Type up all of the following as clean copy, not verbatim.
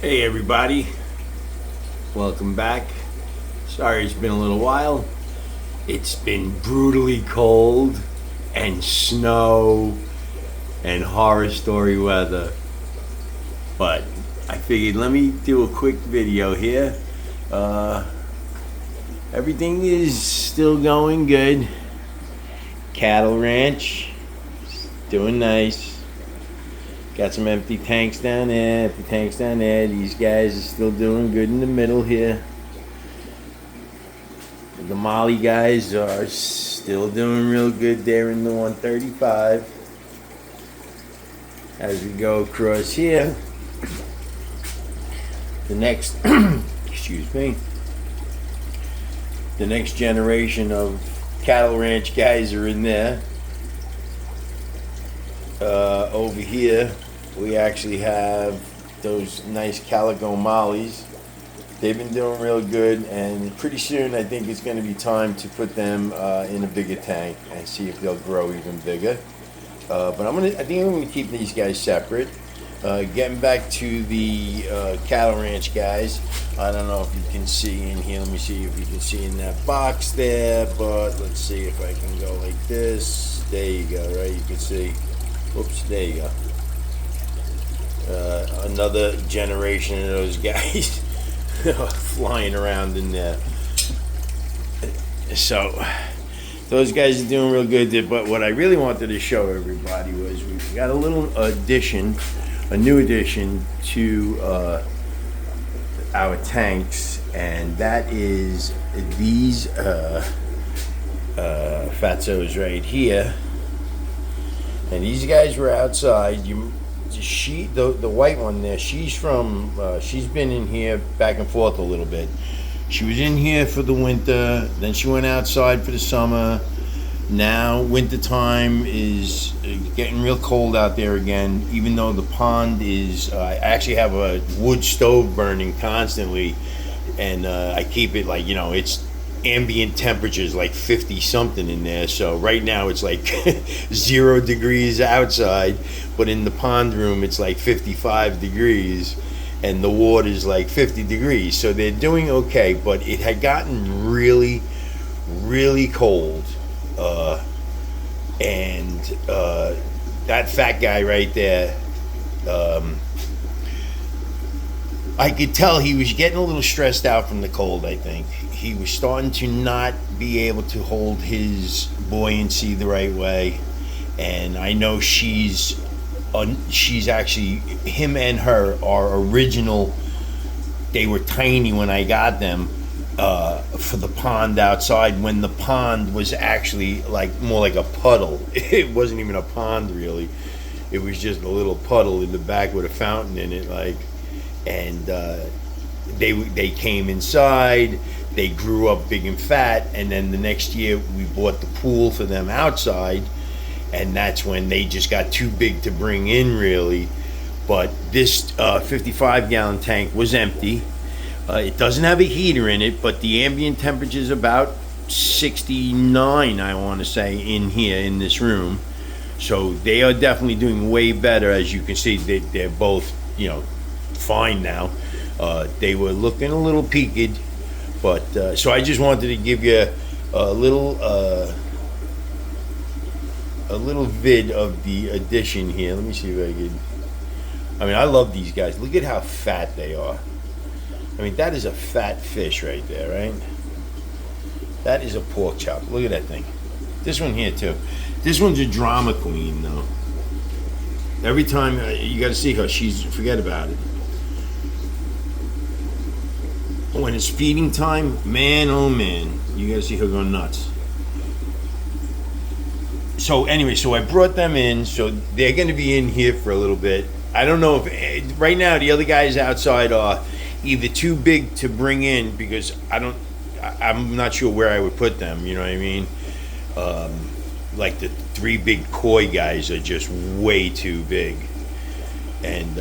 Hey everybody, welcome back. Sorry it's been a little while. It's been brutally cold and snow and horror story weather. But I figured let me do a quick video here. Everything is still going good. Cattle ranch, doing nice. Got some empty tanks down there, These guys are still doing good in the middle here. The Molly guys are still doing real good there in the 135. As we go across here, the next, excuse me, the next generation of cattle ranch guys are in there. Over here, we actually have those nice calico mollies. They've been doing real good, and pretty soon I think it's going to be time to put them in a bigger tank and see if they'll grow even bigger. But I think I'm going to keep these guys separate. Getting back to the cattle ranch guys, I don't know if you can see in here. Let me see if you can see in that box there, but let's see if I can go like this. There you go, right? You can see. Whoops, there you go. Another generation of those guys flying around in there. So those guys are doing real good. But what I really wanted to show everybody was we got a little addition, a new addition to our tanks, and that is these fatzos right here. And these guys were outside. The white one there, she's been in here back and forth a little bit. She was in here for the winter, then she went outside for the summer. Now winter time is getting real cold out there again, even though the pond is, I actually have a wood stove burning constantly, and I keep it like, it's ambient temperatures like 50 something in there. So right now it's like 0 degrees outside, but in the pond room it's like 55 degrees and the water is like 50 degrees. So they're doing okay, but it had gotten really, really cold. And that fat guy right there, I could tell he was getting a little stressed out from the cold, I think. He was starting to not be able to hold his buoyancy the right way. And I know she's actually, him and her are original. They were tiny when I got them for the pond outside, when the pond was actually more like a puddle. It wasn't even a pond really. It was just a little puddle in the back with a fountain in it, and they came inside. They grew up big and fat, and then the next year we bought the pool for them outside, and that's when they just got too big to bring in really. But this 55-gallon tank was empty. It doesn't have a heater in it, but the ambient temperature is about 69, I want to say, in here in this room. So they are definitely doing way better. As you can see, they're both, fine now. They were looking a little peaked, but so I just wanted to give you a little vid of the addition here. Let me see if I can. I love these guys. Look at how fat they are. That is a fat fish right there, right? That is a pork chop. Look at that thing. This one here too. This one's a drama queen though. Every time you got to see her, forget about it. When it's feeding time, man, oh man, you got to see her go nuts. So anyway, I brought them in, so they're going to be in here for a little bit. I don't know if right now the other guys outside are either too big to bring in, because I'm not sure where I would put them. You know what I mean? Like the 3 big koi guys are just way too big, and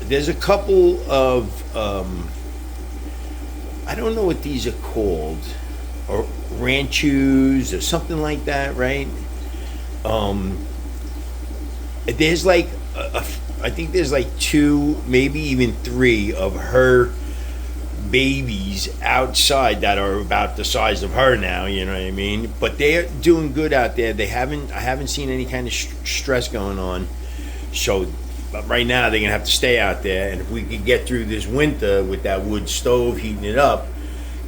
there's a couple of I don't know what these are called, or ranchus or something like that, right? There's like I think there's like 2, maybe even 3 of her babies outside that are about the size of her now. You know what I mean? But they're doing good out there. I haven't seen any kind of stress going on. So but right now they're gonna have to stay out there. And if we could get through this winter with that wood stove heating it up,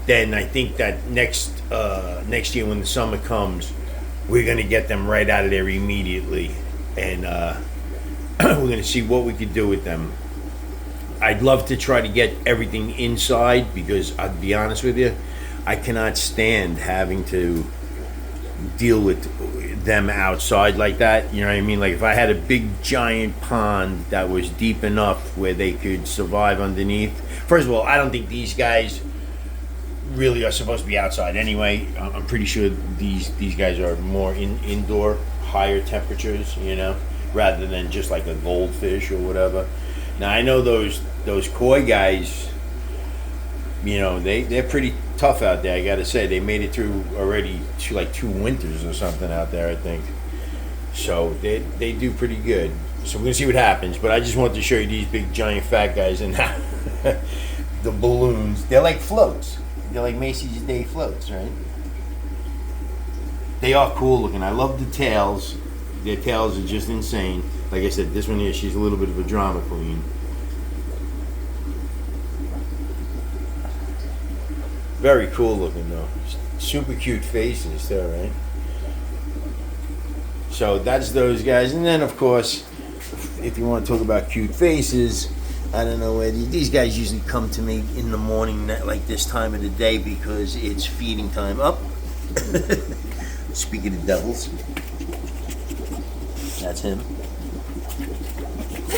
then I think that next year when the summer comes, we're gonna get them right out of there immediately, and we're gonna see what we could do with them. I'd love to try to get everything inside because I'll be honest with you, I cannot stand having to deal with them outside like that. You know what I mean? Like if I had a big giant pond that was deep enough where they could survive underneath. First of all, I don't think these guys really are supposed to be outside anyway. I'm pretty sure these guys are more indoor, higher temperatures, you know, rather than just like a goldfish or whatever. Now I know those koi guys, you know, they're pretty tough out there. I gotta say, they made it through already like 2 winters or something out there, I think. So they do pretty good. So we're gonna see what happens. But I just wanted to show you these big giant fat guys and the balloons. They're like floats. They're like Macy's Day floats, right? They are cool looking. I love the tails. Their tails are just insane. Like I said, this one here, she's a little bit of a drama queen. Very cool looking though. Super cute faces too, right? So that's those guys. And then of course, if you want to talk about cute faces, I don't know where these guys usually come to me in the morning, like this time of the day, because it's feeding time. Up. Speaking of devils, that's him.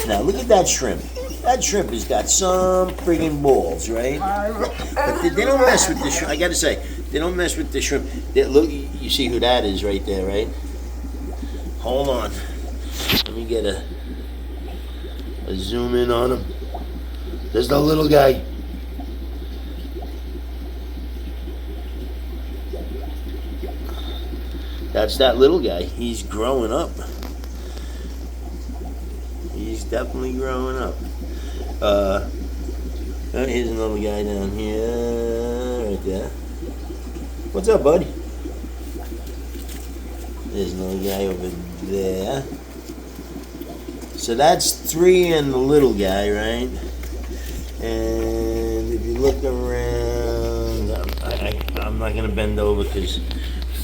Now look at that shrimp. That shrimp has got some friggin' balls, right? But they don't mess with the shrimp. I gotta say, they don't mess with the shrimp. Look, you see who that is right there, right? Hold on. Let me get a zoom in on him. There's the little guy. That's that little guy. He's growing up. He's definitely growing up. Here's another guy down here, right there. What's up, buddy? There's another guy over there. So that's 3 and the little guy, right? And if you look around, I'm not gonna bend over because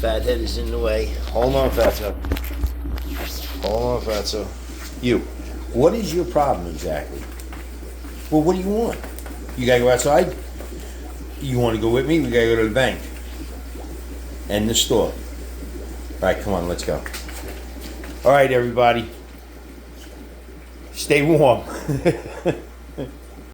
Fathead is in the way. Hold on, Fatso. Hold on, Fatso. You. What is your problem exactly? Well, what do you want? You gotta go outside? You want to go with me? We gotta go to the bank. And the store. All right, come on, let's go. All right, everybody. Stay warm.